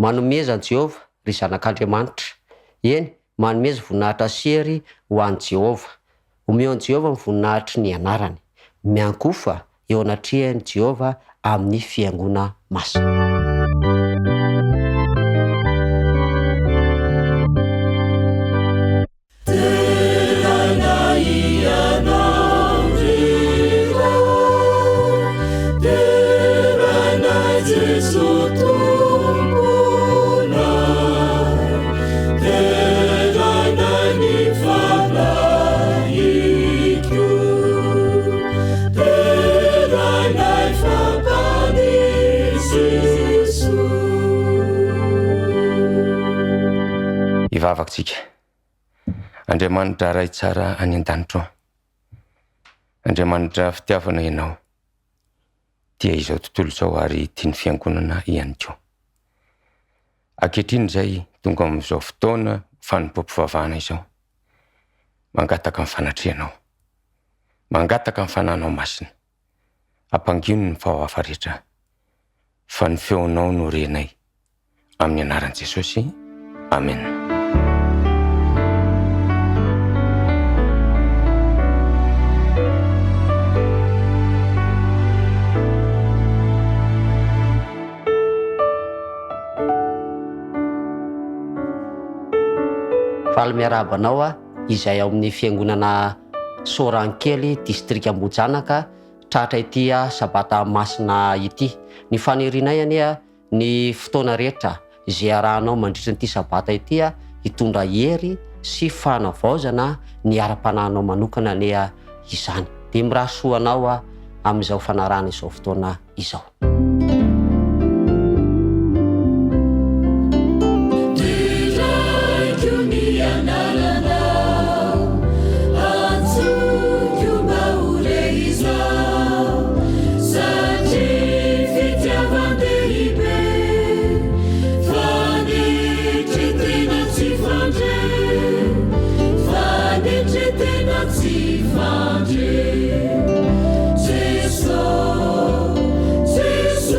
manomezany Jehova ry zanak'Andriamanitra. Eny, manomeza voninahitra sery ho an'i Jehova. Omeo an'i Jehova ny voninahitry ny anarany. Miankofa eo anatrehany Jehova amin'ny fiangona masina. Ivavatsika. Andriamanitra ray tsara any an-danitra. Andriamanitra fitiavana ianao dia izao tontolo izao ary tiany fiangonana ihany koa. Ankehitriny izay tonga amin'izao fotoana fanompoam-pivavahana izao, mangataka ny fanatrehanao, mangataka ny fananao masina, hampangino ny fahoafa rehetra, fa ny feonao no renay. Amin'ny anaran'i Jesosy, amen. Faly miarabanao izay ao amin'ny fiangonana Sorankely distrika Ambohijanaka tratra ity sabata masina ity. Ny fanerinay anie ny fotoana rehetra izay arahanao mandritra ity sabata ity hitondra hery sy fanavaozana ny ara-panahinao manokana anie izany. Dia mirasoanao amin'izao fanarahana izao fotoana izao. Jesus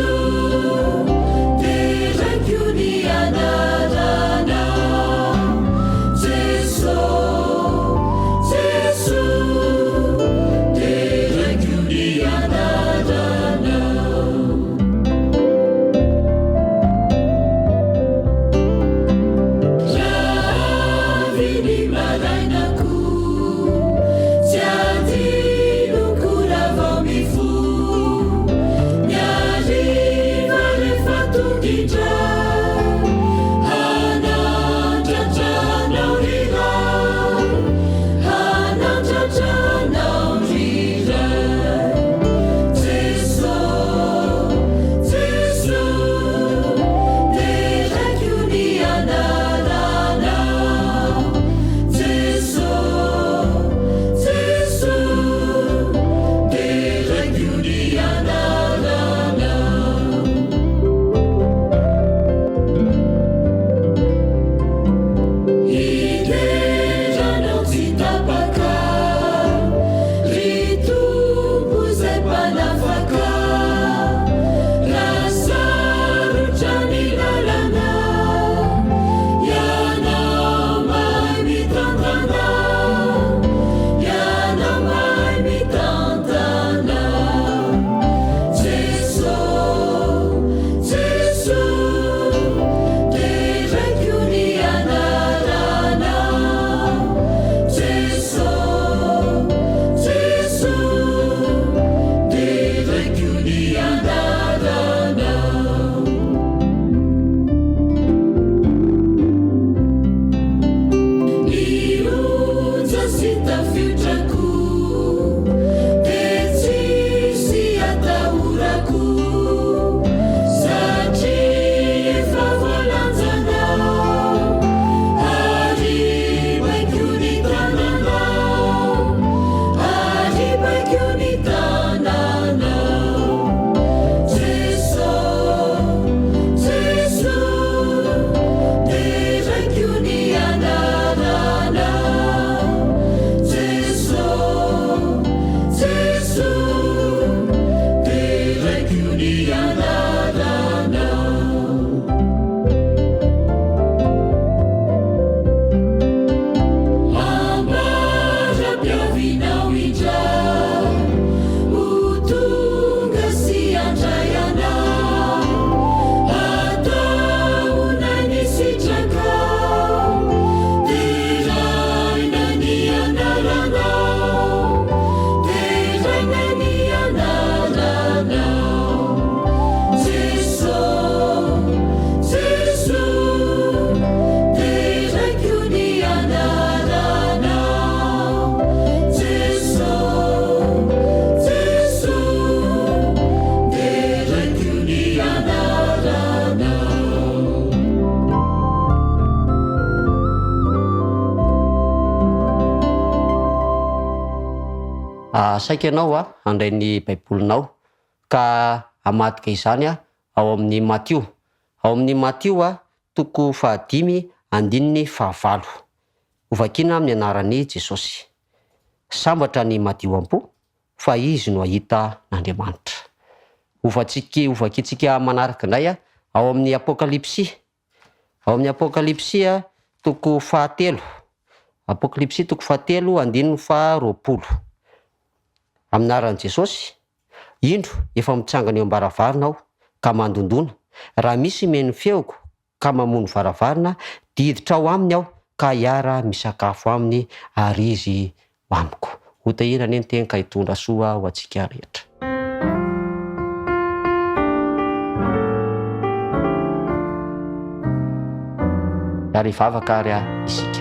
Saika ianao handray ny baibolinao ka hamadika izany ao amin'ny Matio. Ao amin'ny Matio 5:5-9. Hovakiana amin'ny anaran'i Jesosy. Sambatra ny madio am-po fa izy no ahita n'Andriamanitra. Hovakitsika manaraka indray ao amin'ny Apokalipsy. Ao amin'ny Apokalipsy 5. Apokalipsy 5:20. Aminaran'i Jesosy, indro efa mitsangana eo am-baravarana ka mandondona. Raha misy meno feoko ka mamono varavarana, diditra ao aminy aho ka hiara misakafo aminy ary izy ho amiko. Hotahirana ny teny ka hitondra soa ho antsika rehetra. Ary vavaka ary isika.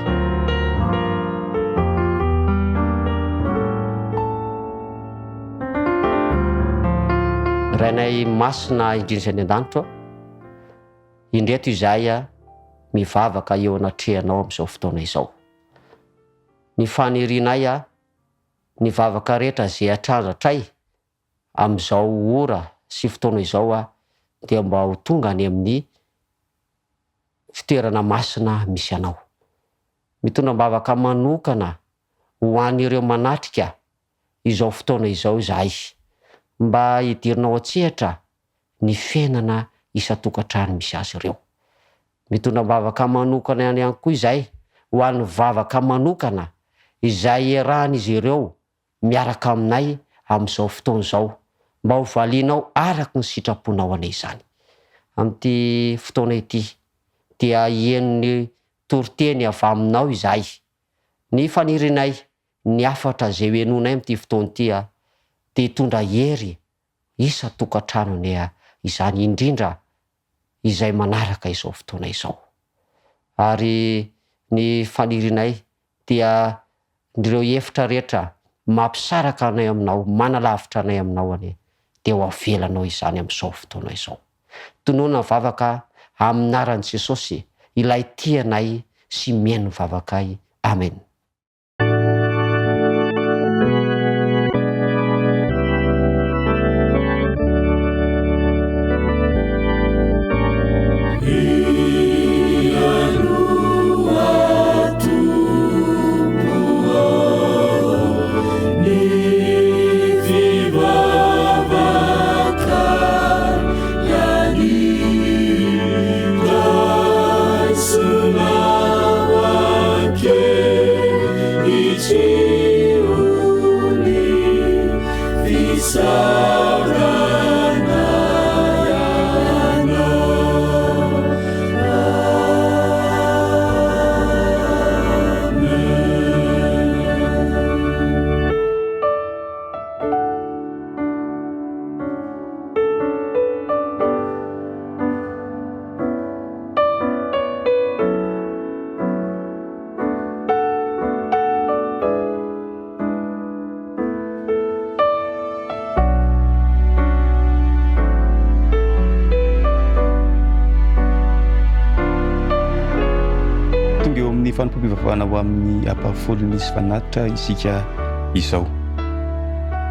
Rainay masina indrindrany an-danitra, indreto izahay mivavaka eo anatrehanao amin'izao fotoana izao. Ny fanirianay ny vavaka rehetra izay atrandratray amin'izao ora sy fotoana izao dia mba ho tonga any amin'ny fitoerana masina misy anao. Mitondra mbavaka manokana ho an'ireo manatrika izao fotoana izao izahay, mba hidirinao an-tsehatra ny fiainana isan-tokantrano misy azy ireo. Mitondra mbavaka manokana ihany koa izahay ho an'ny vavaka manokana izay iarahan'izy ireo miaraka aminay amin'izao fotoana izao, mba ho valianao araka ny sitraponao anay izany. Amin'ity fotoana ity dia hienony toriteny avy aminao izahay. Ny fanirinay, ny afatra izay hoenonay amin'ity fotoana ity dia hitondra hery isan-tokantrano anay izany, indrindra izay manaraka izao fotoana izao. Ary ny fanirinay dia ireo hevitra rehetra mampisaraka anay aminao, manalavitra anay aminao dia ho avelanao izany amin'izao fotoana izao. Tonoana vavaka amin'ny anaran'i Jesosy, ilay tianay sy mihaino vavakay. Amen. Fanompoam-pivavahana ho amin'ny ampahafolo misy fanatitra isika izao.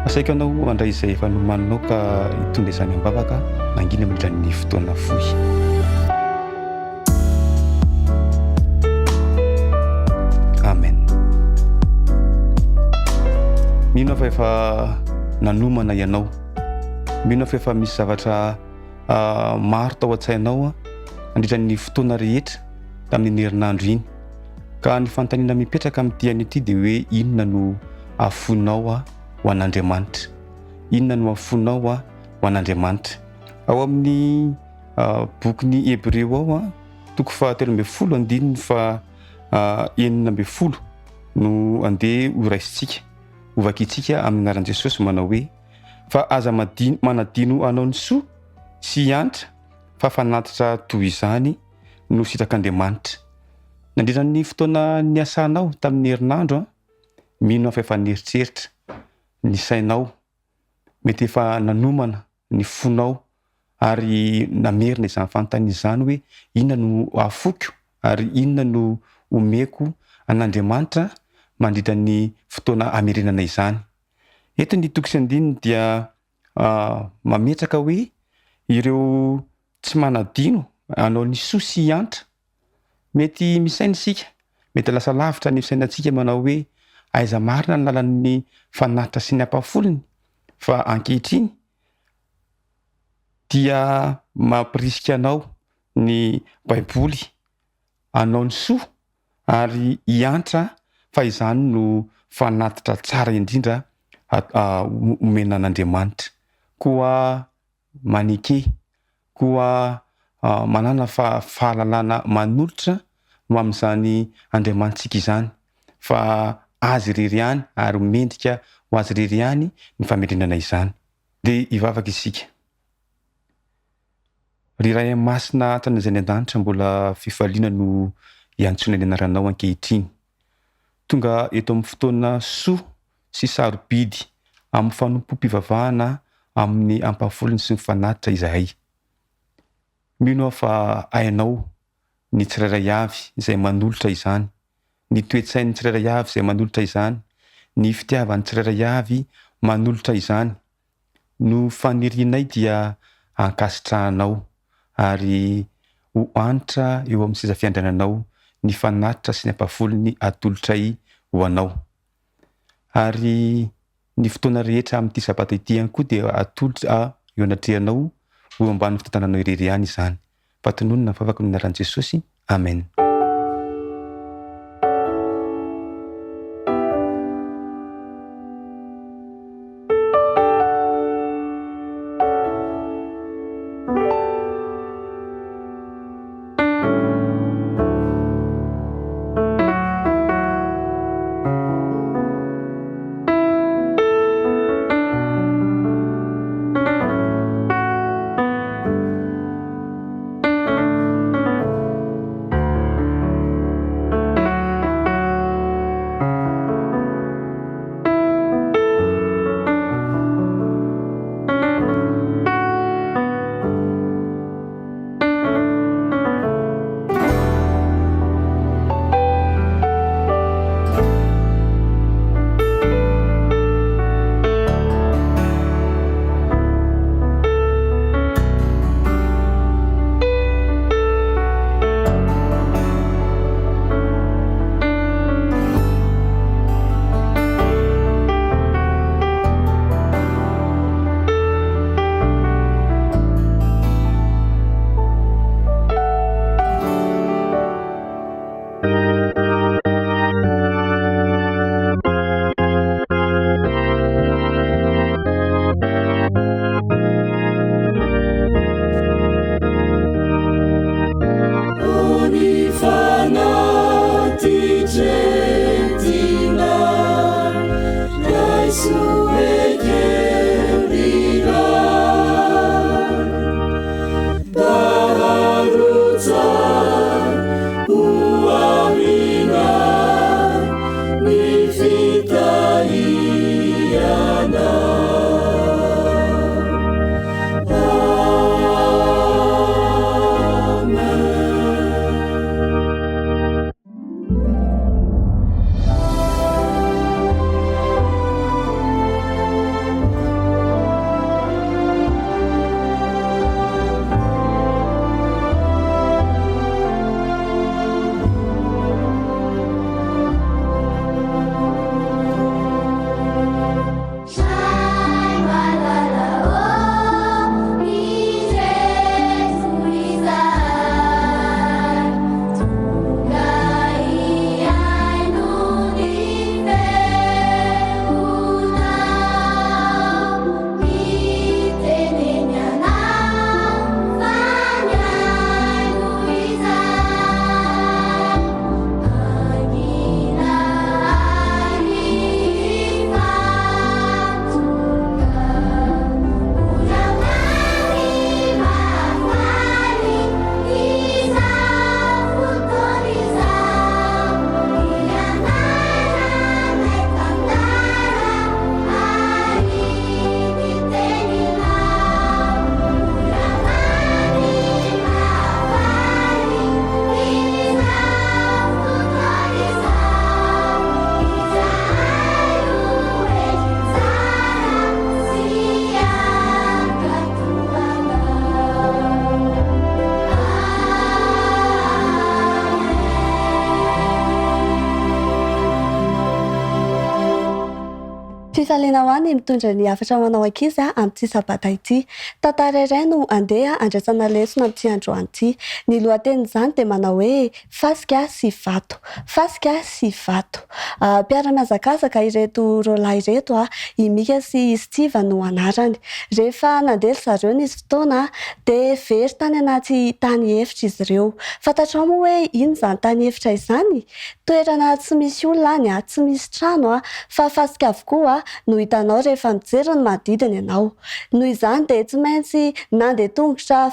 Asaika anao andray izay efa nomaninao ka hitondra izany am-bavaka nangina mandran'ny fotoana fohy. Amen. Mino fa efa nanomana ianao, mino fa efa misy zavatra maro tao an-tsainao andritran'ny fotoana rehetra tamin'ny herinandro iny, ka ny fanontaniana mipetraka amin'ity an'ity dia hoe inona no afonao ho an'Andriamanitra, inona no afonao ho an'Andriamanitra. Ao amin'ny bokin'ny Hebreo ao 13:9-20 no andeha horaisintsika, hovakitsika amin'ny anaran'i Jesosy manao hoe: fa aza manadino anao ny soa sy hiantra fa fanatitra toy izany no sitrak'Andriamanitra. Nandritra ny fotoana niasanao tamin'ny herinandro mino fa efa nieritreritra ny sainao, mety efa nanomana ny fonao ary namerina izany fanontaniana izany hoe inona no afoko ary inona no omeko an'Andriamanitra mandritra ny fotoana amerenana izany. Eto ny toko sy andininy dia mametraka hoe ireo tsy manadino anao ny soa sy antra. Mety misaina isika, mety lasa lavitra ny fisainantsika manao hoe aiza marina ny lalan'ny fanatitra sy ny ampafolony, fa ankehitriny dia mampirisika anao ny baiboly anao ny soa ary hiantra fa izany no fanatitra tsara indrindra omenan'Andriamanitra. Koa maneke, koa manana fahalalana manolotra ho amin'izany Andriamanitsika izany, fa azy irery ihany ary mendrika ho azy irery ihany ny famendrenana izany. De hivavaka isika. Ry Ray Amasina tanazany an-danitra, mbola fifaliana no iantsona ny anaranao ankehitriny. Tonga eto amin'ny fotoana soa sy sarobidy amin'ny fanompom-pivavahana amin'ny ampafolony sy ny fanatitra izahay. Mino aho fa ainao ny tsirairay avy izay manolotra izany, ny toe-tsain'ny tsirairay avy izay manolotra izany, ny fitiavan'ny tsirairay avy manolotra izany. No fanirianay dia ankasitrahanao ary ho anitra eo amin'ny seza fiandriananao ny fanatitra sy ny ampafolony atolotray ho anao. Ary ny fotoana rehetra amin'ity sabata ity ihany koa dia atolotra eo anatrehanao ho ambany fitantananao irery ihany izany. Patononona favaka amin'ny anaran'i Jesosy. Amen. Salina Hoany mitondra ny hafatra manao ankizy amin'ity sabata ity. Tantara iray no andeha andraisana lesona amin'ity androany ity. Ny lohatenin'izany dia manao hoe fasika sy vato. Fasika sy vato. Mpiara-miazakazaka ireto roalahy ireto i Mika sy Stiva no anarany. Rehefa nandeha zareo nisy fotoana dia very tany anaty tany efitra izy ireo. Fantatrao moa hoe ino izany tany efitra izany? Toerana tsy misy olona any, tsy misy trano fa fasika avokoa no hitanao rehefa mijery ny manodidina ianao. Noho izany dia tsy maintsy nandeha tongotra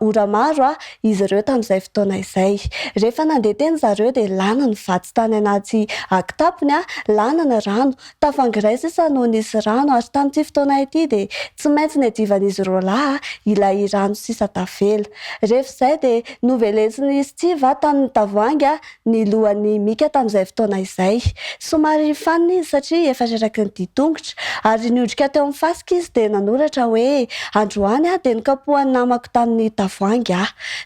ora maro izy ireo tamin'izay fotoana izay. Rehefa nandeha teny zareo dia lana ny vatsy tany anaty kitapony, lana ny rano. Tafangiray sisa no nisy rano ary tamin'ity fotoana ity dia tsy maintsy niadivan'izy roalahy ilay rano sisa tavela. Rehefa izay dia novelesiny Stiva tamin'ny tavoahangy ny lohan'ny Mika tamin'izay fotoana izay. Somary fanina izy satria efa reraky ny ditongotra ary niodrika teo amin'ny fasika izy dia nanoratra hoe androany dia nokapohan'ny namako tamin'ny tavoahangy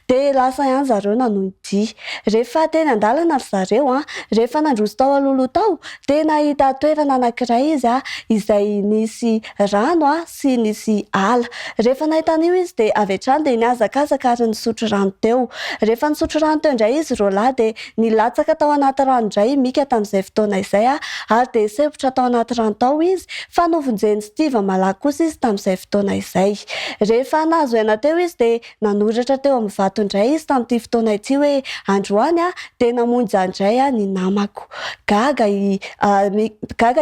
dia lasa ihany zareo nanodidia. Rehefa teny an-dalana zareo rehefa nandroso tao alolo tao dia nahita toerana anankiray izy izay nisy rano sy nisy ala. Rehefa nahita an'io izy dia avy hatrany dia niazakazaka ary nisotro rano teo. Rehefa nisotro rano teo indray izy roalahy dia nilatsaka tao anaty rano indray Mika tamin'izay fotoana izay ary dia sepotra tao anaty rano tao izy fa novonjeny Stiva malaky kosa izy tamin'izay fotoana izay. Rehefa nahazo aina teo izy dia nanoratra teo amin'ny vato indray izy tamin'ity fotoana ity hoe androany dia namonjy andray ny namako. Gaga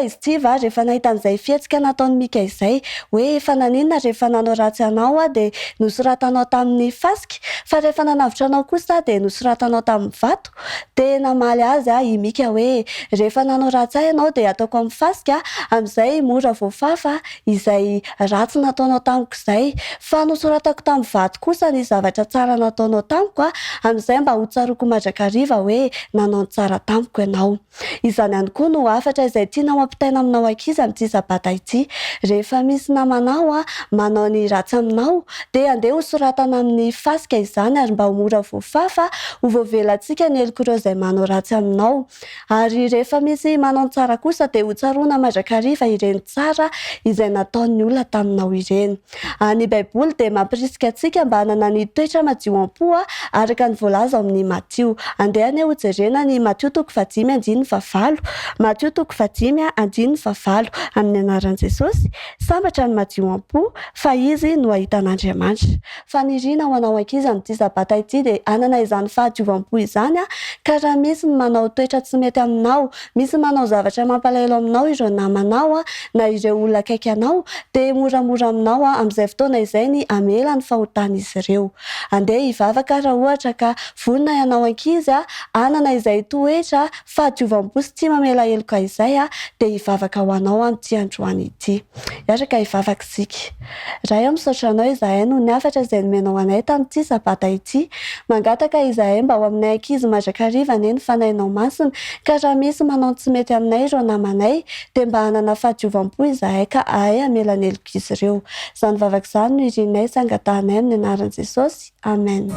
i Stiva rehefa nahita an'izay fihetsika nataon'ny Mika izay hoe efa naninona rehefa nanao ratsy anao dia nosoratanao tamin'ny fasika fa rehefa nanavotra anao kosa dia nosoratanao tamin'ny vato. Dia namaly azy i Mika hoe rehefa nanao ratsy ianao dia ataoko amin'ny fasika amin'izay mora voafafa izay ratsy nataonao tamiko izay, fa nosoratako tamin'ny vato kosa ny zavatra tsara nataonao tamiko amin'izay mba ho tsaroako mandrakariva hoe nanao tsara tamiko ianao. Izany ihany koa no hafatra izay tiana mampitaina aminao ankizy amin'ity sabata ity. Rehefa misy namanao manao ny ratsy aminao dia andeha hosoratana amin'ny fasika izany ary mba ho mora voafafa ho voavelantsika ny eloko ireo izay manao ratsy aminao. Ary rehefa misy manao tsara kosa dia ho tsaroana mandrakariva ireny tsara izay nataon'ny olona taminao ireny. Ny Baiboly dia mampirisika antsika mba hanana ny toetra madio am-po araka ny voalaza amin'ny Matio. Andehany ho jerena ny Matio 5:5-7. Matio 5:5-7 amin'ny anaran'i Jesosy. Sambatra ny madio am-po fa izy no ahitan'Andriamanitra. Faniriana ho anao ankizy amin'ity sabata ity dia anana izany fahadiovam-po izany ka raha misy ny manao toetra tsy mety aminao, misy manao zavatra mampalahelo aminao ireo namanao na ireo olona akaiky anao dia moramora aminao amin'izay fotoana izay ny amela ny fahotan'izy ireo. Andeha hivavaka raha ohatra ka vonona ianao ankizy anana izay toetra fahadiovam-po sy tsy mamela heloka izay dia hivavaka ho anao amin'ity androany ity. Hiaraka hivavaka isika. Raha eo misaotra anao izahay no ny hafatra izay nomenao anay tamin'ity sabata ity. Mangataka izahay mba ho aminay ankizy mandrakariva ny fanahinao masina ka raha misy manao tsy mety aminay ireo namanay dia mba hanana fahadiovam-po izahay ka ahay amela ny heloka izy ireo. Izany vavaka izany no irinay sy angatahanay amin'ny anaran'i Jesosy. Amen.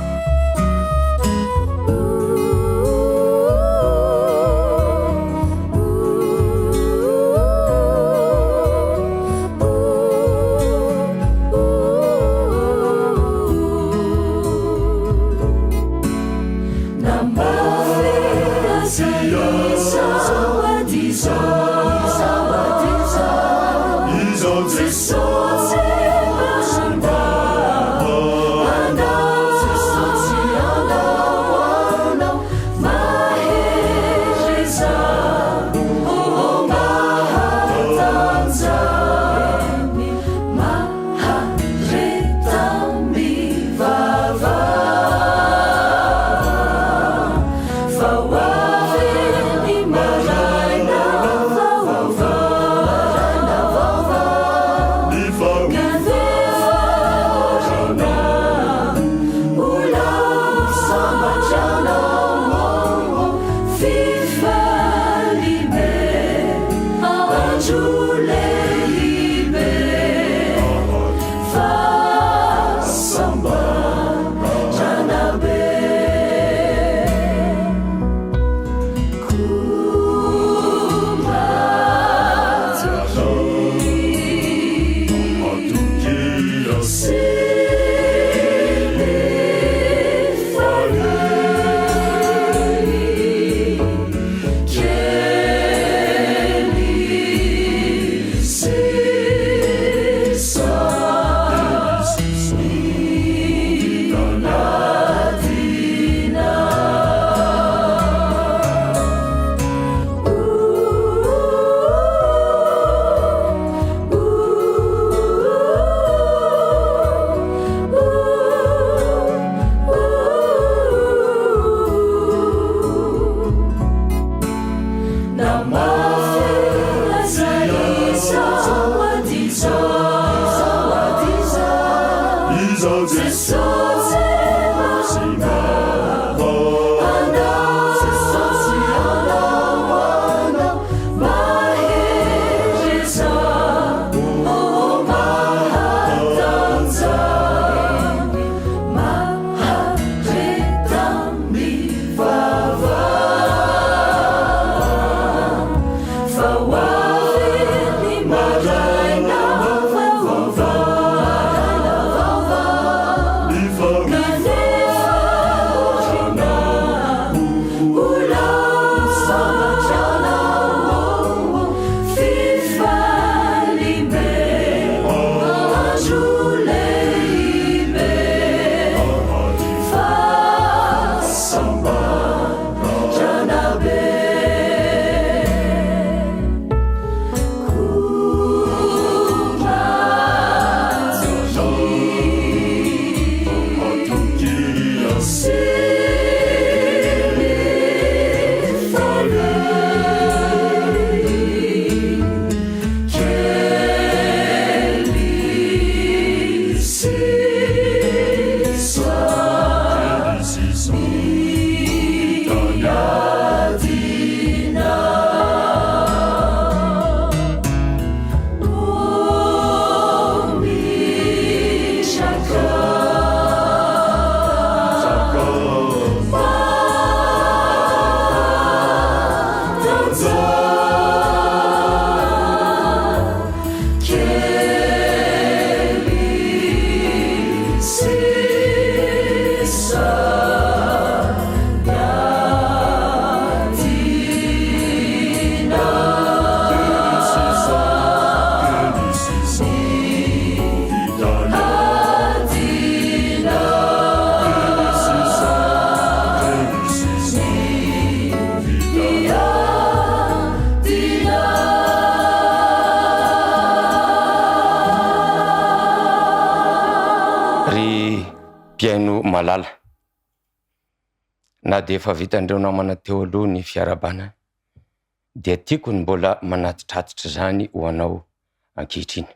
Maraina malala. Na dia efa vitandreo namana teo aloha ny fiarabana, dia tiako ny mbola manatitratitra zany ho anao ankehitriny.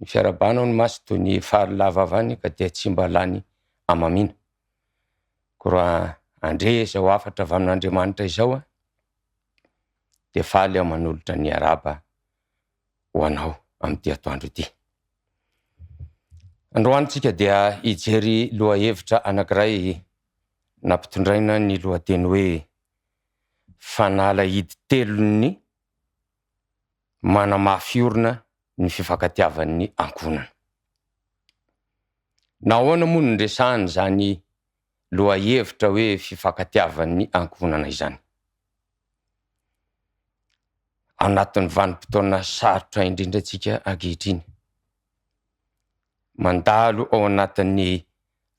Ny fiarabana ho ny masy toy ny fahalava avany ka dia tsy mba lany amamina. Ko raha andre izao afatra avy amin'Andriamanitra izao dia faly aho manolotra ny araba ho anao amin'ity atoandro ity. Androany tsika dia hijery lohahevitra anankiray nampitondraina ny lohateny hoe fanalahidy telon'ny manamafy orona ny fifankatiavan'ny ankonana. Nahoana moa ny resahany zany lohahevitra hoe fifankatiavan'ny ankonana izany? Anatin'ny vanim-potoana sarotra indrindra tsika ankehitriny, mandalo ao anatin'ny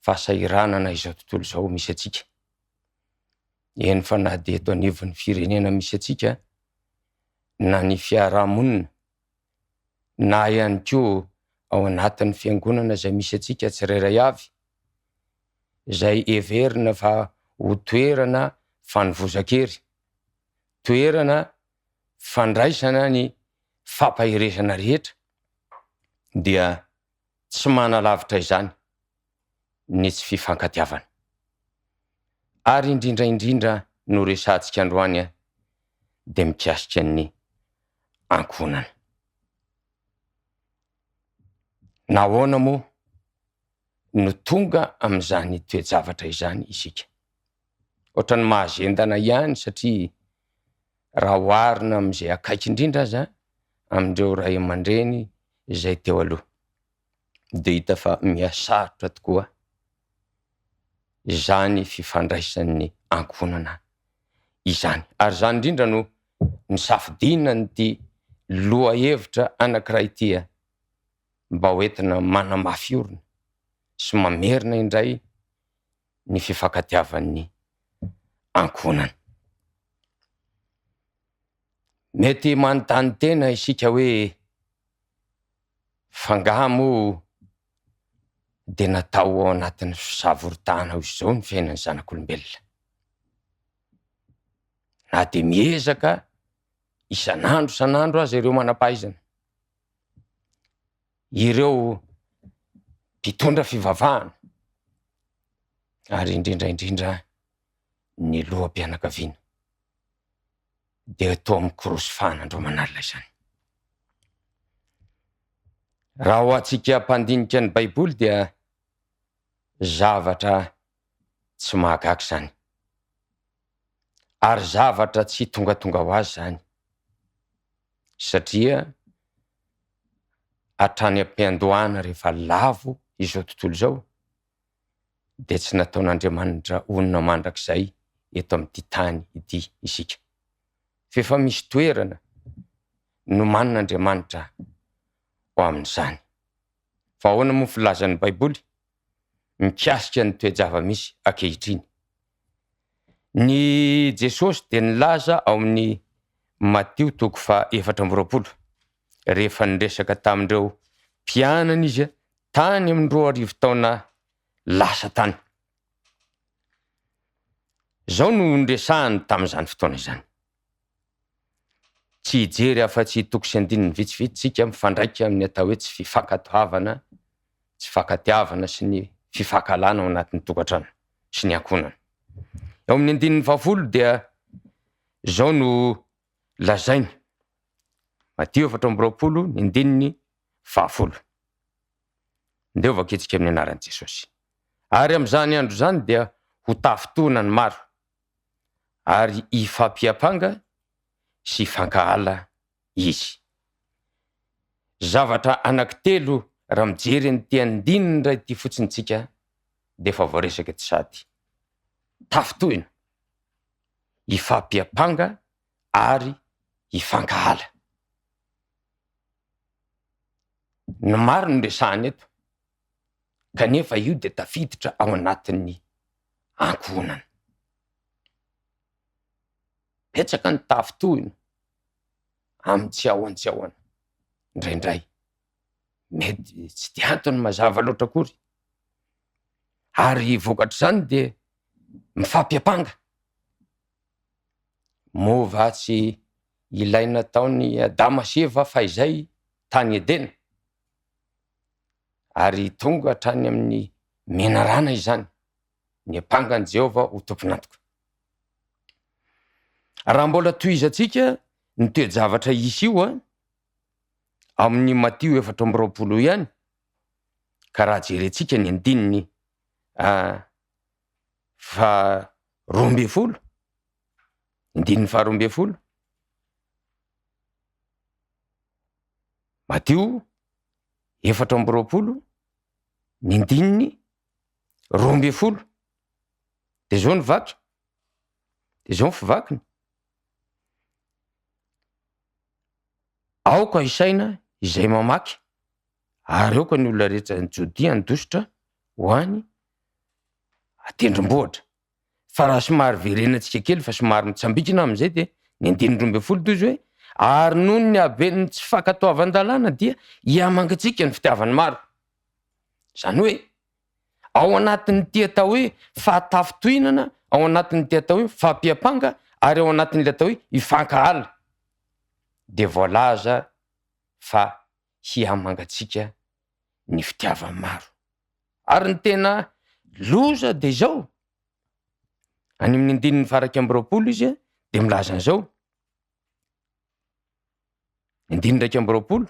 fahasahiranana izao tontolo izao misy atsika. Eny fa na dia eto anivon'ny firenena misy atsika, na ny fiarahamonina, na ihany koa ao anatin'ny fiangonana izay misy atsika tsirairay avy, izay heverina fa ho toerana fanovozan-kery, toerana fandraisana ny fampahiresana rehetra, dia tsy manalavitra izany ny tsy fifankatiavana. Ary indrindra no resantsika androany dia mikasika ny ankonana. Nahoana moa no tonga amin'izany toe-javatra izany isika? Ohatrany mahazendana ihany satria raha oharina amin'izay akaiky indrindra aza amin'ireo ray aman-dreny izay teo aloha, dia hita fa mihasarotra tokoa izany fifandraisan'ny ankonana izany. Ary zany indrindra no nisafidina nyity lohahevitra anankiray ity mba hoentina manamafy orona sy mamerina indray ny fifankatiavan'ny ankonana. Mety manontany tena isika hoe fangamo dia natao ao anatin'ny fisavoritana izao ny fiainan'ny zanak'olombelona. Na dia miezaka isan'andro aza ireo manam-pahaizana, ireo mpitondra fivavahana, ary indrindra ny loham-pianakaviana, dia atao amin'ny korosifana andro manalina izany. Raha ho antsika mpandinika ny Baiboly dia zavatra tsy mahagaga zany, ary zavatra tsy tongatonga ho azy zany, satria hatrany am-piandohana rehefa lavo izao tontolo izao dia tsy nataon'Andriamanitra onona mandrakizay eto amin'ity tany ity isika. Fefa misy toerana nomanin'Andriamanitra ho amin'izany. Fa ahoana moa filazan'ny Baiboly mikasika ny toe-java-misy ankehitriny? Ny Jesosy dia nilaza ao amin'ny Matio 4:20, rehefa niresaka tamindreo mpianana izy tany amin'ny 2000 taona lasa tany. Zao no niresahany tamin'izany fotoana izany. Tsy hijery afa-tsy toko sy andininy vitsivitsy tsika mifandraika amin'ny atao hoe tsy fifankatoavana, tsy fifankatiavana sy ny fifankalana ao anatin'ny tokantrano sy ny ankonana. Eo amin'ny andininy 20 dia zao no lazainy. Matio 4:20, ny andininy 20. Ndeo vaketsika amin'ny anaran'i Jesosy. Ary amin'izany andro zany dia ho tafitona ny maro, ary ifampiapanga sy fankahala izy. Zavatra anankitelo raha mijery an'ity andininy indray ity fotsiny tsika dia efa voaresaka ty sady tafitohina, ifampiapanga ary ifankahala. Ny maro ny resahany eto, kanefa io dia tafiditra ao anatin'ny ankonana. Petsaka ny tafitohina amin'ny tsy ahoana indraindray, mety tsy dia antony mazava loatra akory, Ary vokatra zany dia mifampiapanga. Movatsy ilaina taony Adama sy Eva fahizay tany Edena. Ary tonga hatrany amin'ny menarana izany, ny apangan Jehova ho tompon'antoka. Raha mbola tohizantsika ny toe-javatra isy io amin'ny Matio 4:20 ihany, ka raha jerentsika ny andininy 12, andininy 12, Matio 4:20, ny andininy 12, de zao ny vaky, de zao ny fivakiny. Aoka isaina izay mamaky, ary aoka ny olona rehetra ny Jodia andositra ho any atendrombohatra. Fa raha somary verenantsika kely fa somary mitsambikina amin'izay dia ny andininy 12 toy izay hoe, ary noho ny haben'ny tsy fankatoavan-dalàna dia hiamangatsika ny fitiavany maro. Zany hoe, ao anatin'ny ity atao hoe fahatafitohinana, ao anatin'ny ity atao hoe fampiapanga, ary ao anatin'ilay atao hoe hifankahala, dia voalaza fa hiamangatsika ny fitiavany maro. Ary ny tena loza dia izao, any amin'ny andininy 12 izy dia milaza an'izao, andininy 12,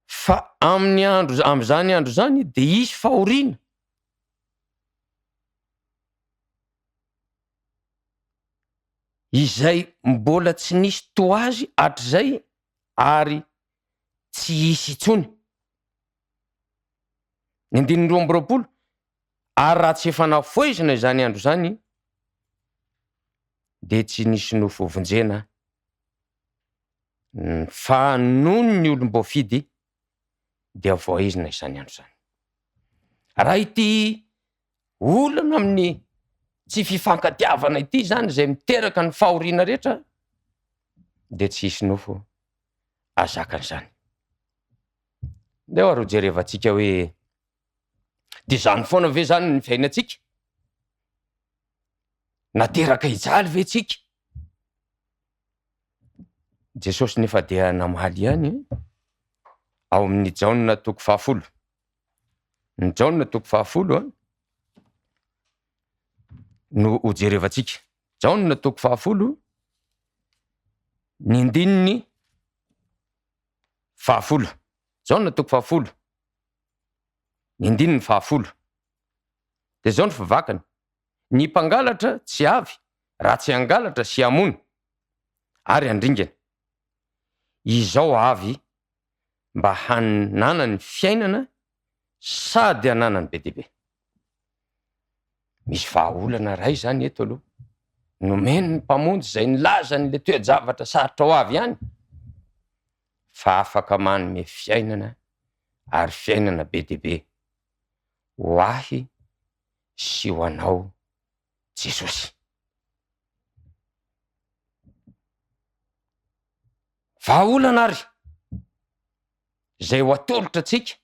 fa amin'izany andro zany dia hisy fahoriana izay mbola tsy nisy toazy hatr'izay, ary tsy hisy intsony. Ny andininy 12, ary raha tsy efa nafoizina izany andro zany, dia tsy nisy nofo vonjena fa noho ny olom-boafidy dia voaizina izany andro zany. Raha ity olana amin'ny tsy fifankatiavana ity zany izay miteraka ny fahoriana rehetra, dia tsy hisy nofo azakan'izany. Dia ary jerevantsika hoe, dia zany foana ve zany ny fiainantsika? Nateraka hijaly ve tsika? Jesosy nefa dia namaly ihany ao amin'ny Jaona 10. Ny Jaona 10 no ho jerevantsika. Jaona 10, ny andininy 10. Jaona 10, ny andininy 10. Dia zao ny fivakany: ny mpangalatra tsy avy, raha tsy hangalatra sy hamono, ary handringana. Izao avy mba hanana ny fiainana sady hanana ny be dia be. Misy vahaolana ray zany eto aloha, nomeny ny mpamonjy izay nilaza n'le toe-javatra sarotra ho avy ihany, fa afaka manome fiainana, ary fiainana be dia be ho ahy sy ho anao Jesosy. Vahaolana ary izay ho atolotra antsika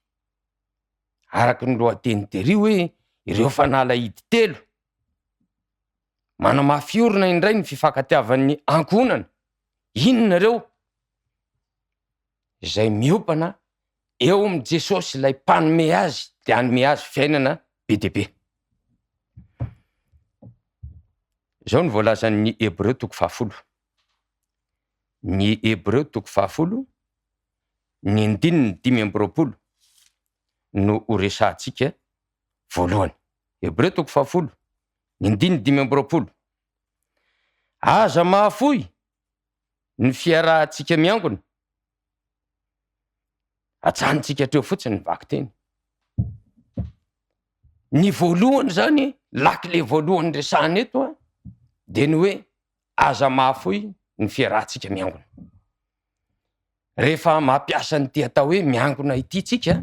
araka ny lohateny tery hoe ireo fanalahidy 3 manamafiorina indray ny fifankatiavan'ny ankonana. Inona ireo? Izay miopana eo amin'ny Jesosy ilay mpanome azy, dia hanome azy fiainana be dia be. Izao ny voalazan'ny Hebreo 10. Ny Hebreo 10, ny andininy 5 no horesahantsika voalohany. Hebreo 10, ny andininy 5. Aza mahafoy ny fiarahantsika miangona, atsanitsika treo fotsiny ny vaky teny. Ny voalohany zany, lakile voalohany resahana eto dia ny hoe aza mahafoy ny fiarahantsika miangona. Rehefa mampiasa ny ty atao hoe miangona ity tsika,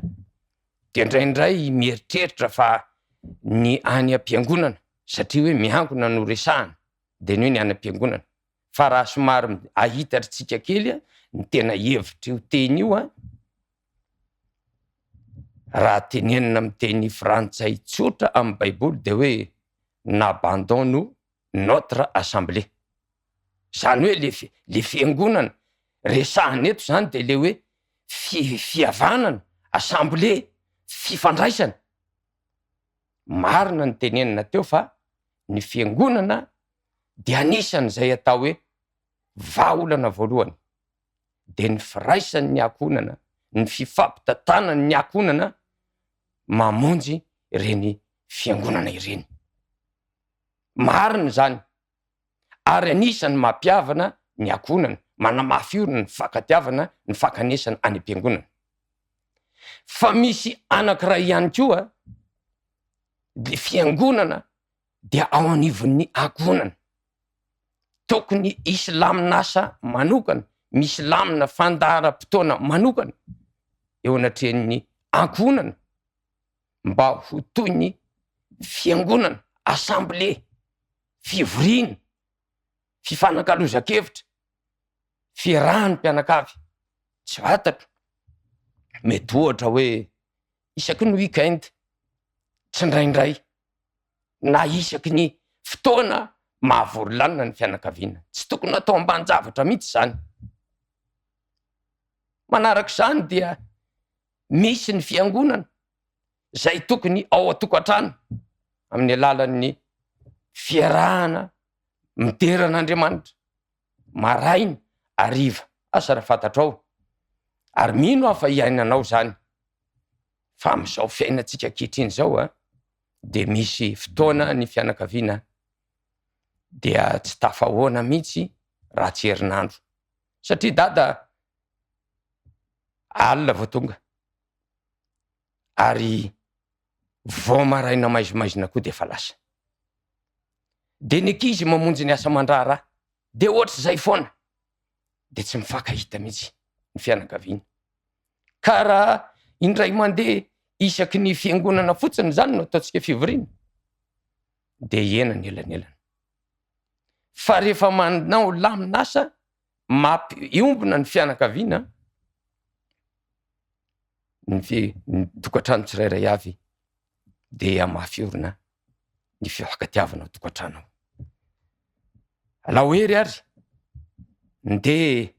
dia indraindray mieritreritra fa ny any am-piangonana, satria hoe miangona no resahana, dia ny hoe ny any am-piangonana. Fa raha somary ahitatritsika kely ny tena hevitra io teny io raha tenenina amin'ny teny frantsay tsotra amin'ny baiboly de hoe n'abandonne notre assemblée. Zany hoe le fiangonana resahana eto zany de le hoe fihavanana, assemblée, fifandraisana. Marina ny tenenina teo fa ny fiangonana de anisan'izay atao hoe vahaolana voalohany. De ny firaisan'ny ankonana, ny fifampitantanan'ny ankonana mamonjy ireny fiangonana ireny. Marina zany. Ary anisan'ny mampiavana ny ankonana, manamafy orina ny fankatiavana, ny fankanesana any am-piangonana. Fa misy anankiray ihany koa, le fiangonana dia ao anivon'ny ankonana. Tokony hisy laminasa manokana, misy lamina fandaharam-potoana manokana eo anatrehan'ny ankonana mba ho toy ny fiangonana, assemblée, fivoriana, fifanankalozan-kevitra, fiarahan'ny mpianakavy. Tsy fantatro, mety ohatra hoe isaky ny weekend, tsy ndraindray, na isaky ny fotoana mahavory-lanina ny fianakaviana. Tsy tokony atao ambanin-javatra mihitsy zany. Manarak'izany dia misy ny fiangonana zay tokony ao an-tokantrano amin'ny alalan'ny fiarahana mideran'Andriamanitra maraina, hariva. Asa raha fantatrao. Ary mino aho fa iainanao zany. Fa amin'izao fiainantsika ankehitriny zao de misy fotoana ny fianakaviana dia tsy tafahoana mihitsy raha tsy herinandro. Satria dada alina vao tonga. Ary vao maraina maizimaizina koa de fa lasa. De ny ankizy mamonjy ny asa mandraharaha. De ohatry zay foana. De tsy mifankahita mihitsy ny fianakaviana. Ka raha indray mandeha isaky ny fiangonana fotsiny zany no ataontsika fivoriana, de iena ny elanelana. Fa rehefa manao laminasa iombona ny fianakaviana, ny tokantrano tsirairay avy de amafy orina ny fifankatiavana ao tokantrano. Lahoery ary nde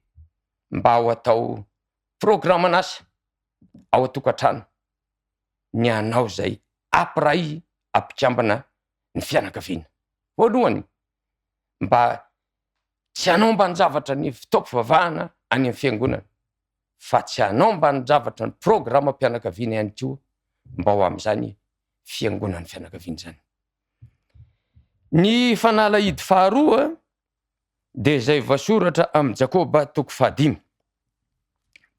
mba ho atao programan'asa ao an-tokantrano ny anao zay ampiray ampikambana ny fianakaviana. Voalohany, mba tsy hanao ambanin-javatra ny fitaovam-pivavahana any amin'ny fiangonana, fa tsy hanao ambanin-javatra ny programam-pianakaviana ihany koa mba ho amin'izany fiangonan'ny fianakaviana zany. Ny fanalahidy faharoa de zay voasoratra amin'ny Jakoba 5.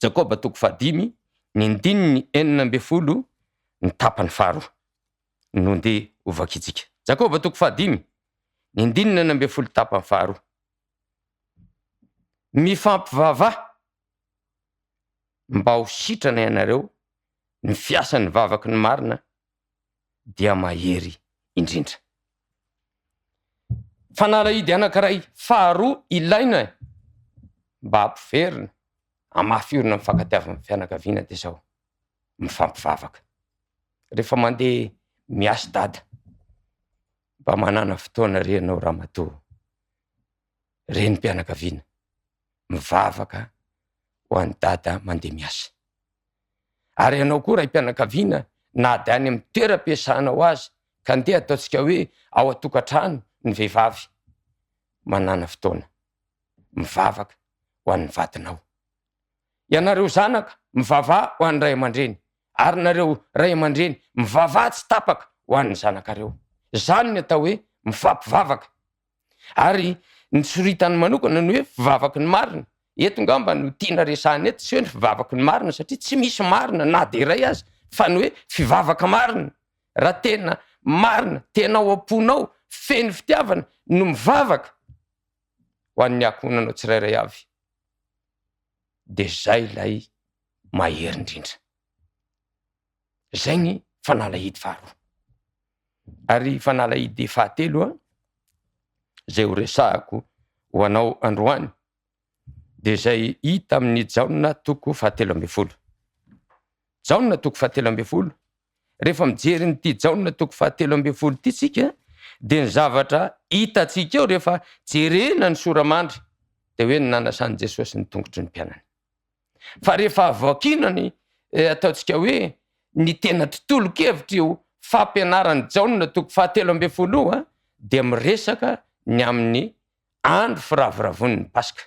Jakoba 5, ny andininy 12 ny tapany faharoa no nde ovakitsika. Jakoba 5, ny andininy 12 tapany faharoa. Mifampivavaha mba ho sitrana ianareo ny fiasan'ny vavaky ny marina dia mahery indrindra. Fanalahidy anankiray faharoa ilaina mba hampiverina, hamafy orina mifankatiavana fianakaviana de zao, mifampivavaka. Rehefa mandeha miasa dada, mba manana fotoana renao ramatoa, reny mpianakaviana, mivavaka ho an'ny dada mandeha miasa. Ary ianao koa ray mpianakaviana, na de any amin'ny toeram-piasana ho azy, ka andeha ataontsika hoe ao an-tokantrano ny vehivavy, manana fotoana, mivavaka ho an'ny vadinao. Ianareo zanaka, mivavaha ho an'ny ray aman-dreny. Ary nareo ray aman-dreny, mivavaha tsy tapaka ho an'ny zanakareo. Zany ny atao hoe mifampivavaka. Ary ny soritany manokana ny hoe fivavaky ny marina. Eto ngamba no tiana resahana eto, tsy hoe ny fivavaky ny marina satria tsy misy marina na de iray azy, fa ny hoe fivavaka marina. Raha tena marina, tena ao am-ponao, feno fitiavana no mivavaka ho an'ny ankonanao tsirairay avy, de zay lay mahery indrindra. Zay ny fanalahidy faharoa. Ary fanalahidy fahatelo zay ho resahako ho anao androany, de zay hita amin'ny Jaona 7:12. jaona toko 17. Rehefa mijery nyity jaona toko 17 ty tsika, dia ny zavatra hitatsika eo rehefa jerena ny soramandry dia hoe nanasany Jesosy ny tongotry ny mpianany. Fa rehefa avakinany ataontsika hoe ny tena tontolo-kevitra io fampianarany jaona toko 17 dia miresaka ny amin'ny andro firavoravon'ny Paska.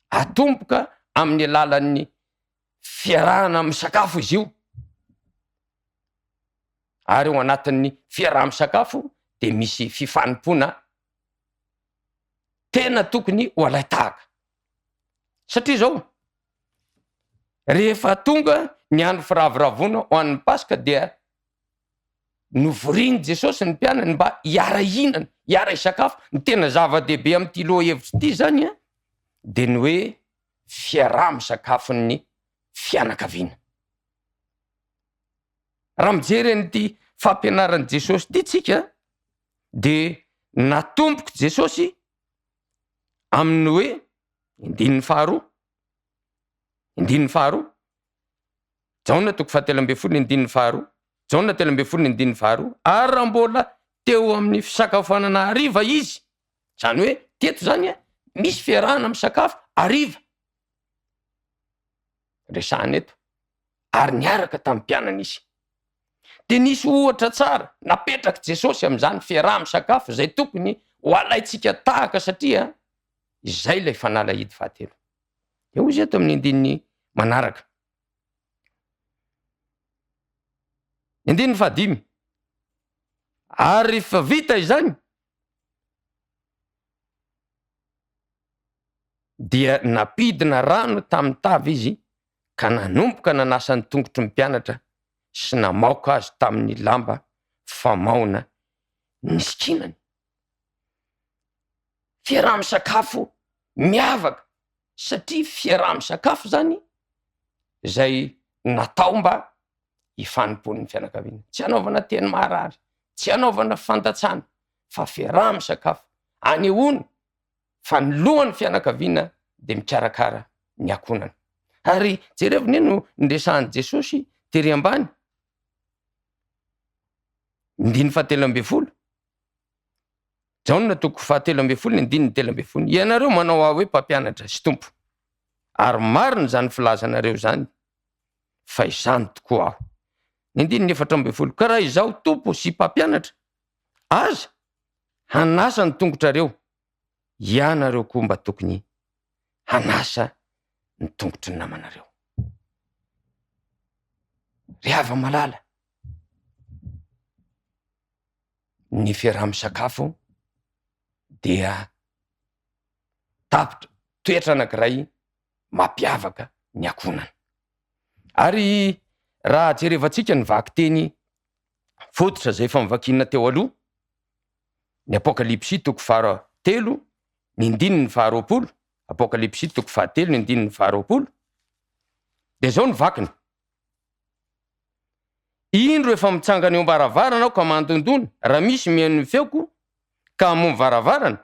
Atomboka amin'ny alalan'ny fiarahana misakafo izy io. Ary ao anatin'ny fiaraha-misakafo dia misy fifanompoana tena tokony ho alaitahaka. Satria zao, rehefa tonga ny andro firavoravona ho an'ny Paska dia novoriany Jesosy ny mpianany mba hiara-hinana, hiara-isakafo. Ny tena zava-dehibe amin'ity lohahevitra ity zany dia ny hoe fiaraha-misakafon'ny fianakaviana. Raha mijery an'ity fampianaran'i Jesosy ity tsika dia natomboko Jesosy amin'ny hoe indininy faharoa, jaona toko 17 indininy faharoa, jaona 17 indininy faharoa, ary raha mbola teo amin'ny fisakafoanana hariva izy, zany hoe teto zany misy fiarahana misakafo hariva, resahana eto, ary niaraka tamin'ny mpianany izy. Dia nisy ohatra tsara napetraka Jesosy amin'izany fiaraha misakafo izay tokony ho alaitsika tahaka, satria izay ilay fanalahidy fahatelo. Eo izy eto amin'ny indininy manaraka. Indininy fahadimy. Ary rehefa vita izany dia napidina rano tamin'ny tavy izy ka nanomboka nanasa ny tongotry ny mpianatra sy namaoka azy tamin'ny lamba famaona ny sikinany. Fiaraha-misakafo miavaka, satria fiaraha-misakafo zany izay natao mba hifanompoan'ny fianakaviana. Tsy hanaovana teny maharary, tsy hanaovana fandatsana, fa fiaraha-misakafo anehoana fa ny lohan'ny fianakaviana dia mikarakara ny ankonana. Ary jerevina no nresahan'i Jesosy tery ambany. Indininy 17, jaona toko 17 indininy 17. Ianareo manao aho hoe mpampianatra sy tompo, ary marina zany filazanareo zany, fa izany tokoa aho. Indininy 14, ka raha izaho tompo sy mpampianatra, aza hanasa ny tongotrareo, ianareo koa mba tokony hanasa ny tongotry ny namanareo. Rehava malala, ny fiaraha-misakafo dia tapitra toetra anankiray mampiavaka ny ankonana. Ary raha jerevantsika ny vaky teny fototra zay efa mivakina teo aloha, ny Apokalipsy toko 3, ny indininy 20, Apokalipsy toko 3, ny indininy 20, dia zao ny vakiny. Indro efa mitsangana eo am-baravarana ka mandondona, raha misy mihaino feoko ka hamono varavarana,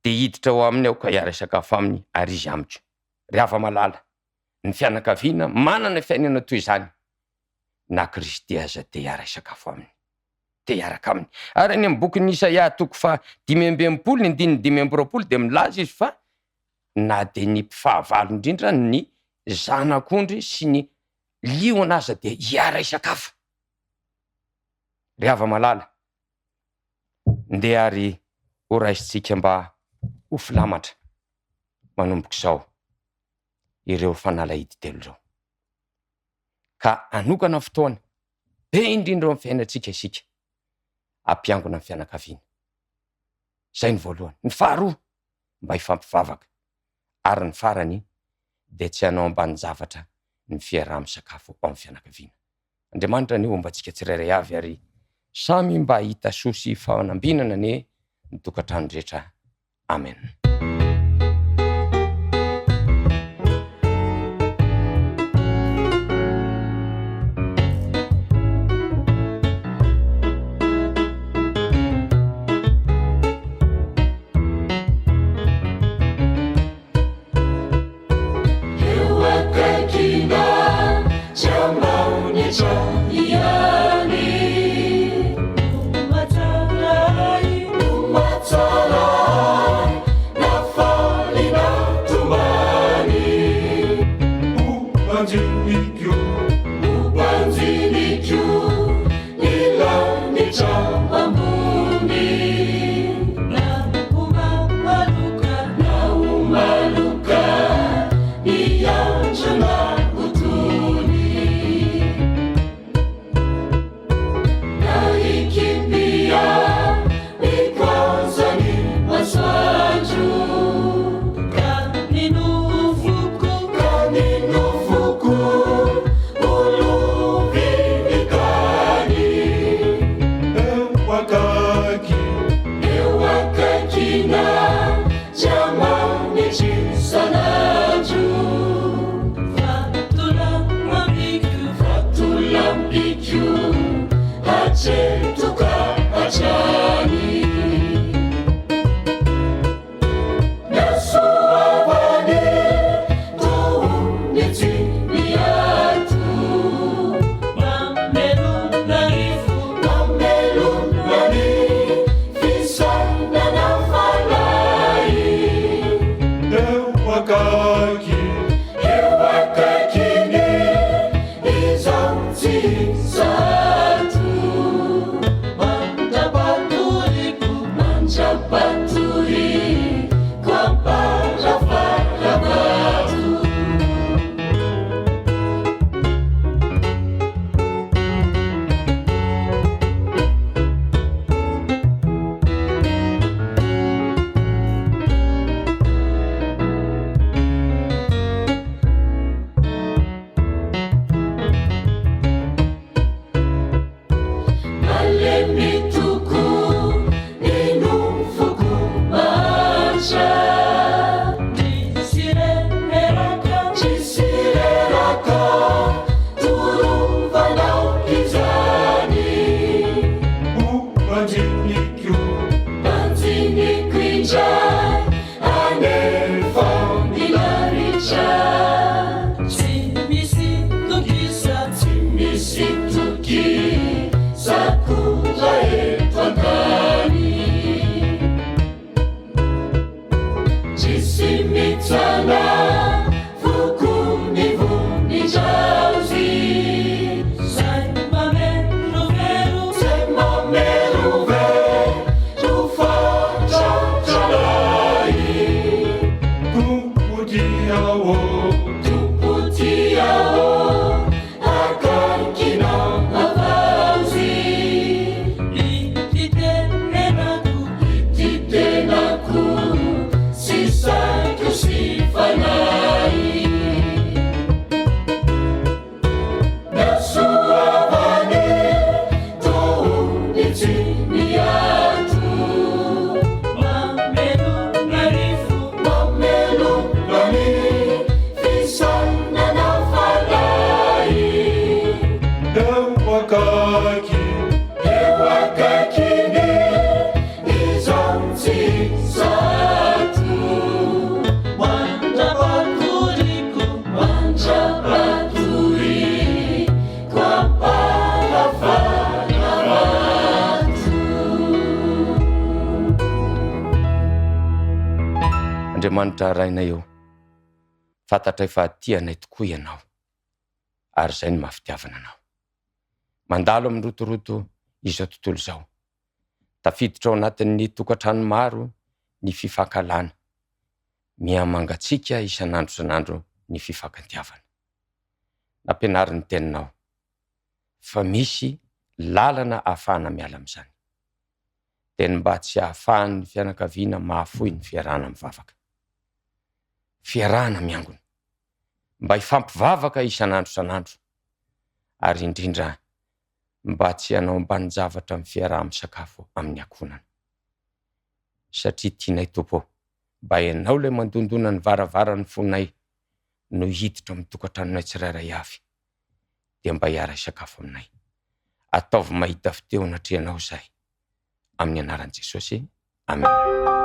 dia hiditra ao aminy aho ka hiara-isakafo aminy ary izy amiko. Rehava malala, ny fianakaviana manana fiainana toy izany, na Kristy aza te hiara-isakafo aminy, te hiaraka aminy. Ary any amin'ny bokin'ny Isaia toko 5:20, ny indininy 5:20 dia milaza izy fa na dia ny mpifahavalo indrindra ny zanak'ondry sy ny liona aza dia hiara-isakafo. Rehava malala, ndeha ary ho raisitsika mba ho filamatra manomboka izao ireo fanalahidy telo izao, ka anokana fotoana be indrindra amin'ny fiainantsika isika ampiangona amin'ny fianakaviana. Zay ny voalohany. Ny faharoa, mba hifampivavaka, ary ny farany dia tsy hanao ambany zavatra ny fiaraha-misakafo ao amin'ny fianakaviana. Andriamanitra ny ombantsika tsirairay avy, ary samy mba hita soa sy fanambinana ny tokantrano rehetra. Amen. Eo akaikinà, Andriamanitra rainay eo, fantatra efa tianay tokoa ianao, ary izay no mahavitiavana anao. Mandalo amin'ny rotoroto izao tontolo izao, tafiditra ao anatin'ny tokantrano maro ny fifankalana, mihamangatsika isan'andro isan'andro ny fifankantiavana. Nampianarin'ny teninao fa misy lalana ahafahana miala amin'izany, teny mba tsy ahafahan'ny fianakaviana mahafoy ny fiarahana mivavaka. Fiarahana miangona, mba hifampivavaka isan'andro isan'andro, ary indrindra mba tsy hanao ambanin-javatra amin'ny fiaraha-misakafo amin'ny ankohonana. Satria tianay Tompo, mba ianao ilay mandondona ny varavaran'ny fonay no hiditra amin'ny tokantranonay tsirairay avy, dia mba hiara isakafo aminay. Ataovy mahita fitehona treanao izahay, amin'ny anaran'i Jesosy. Amen.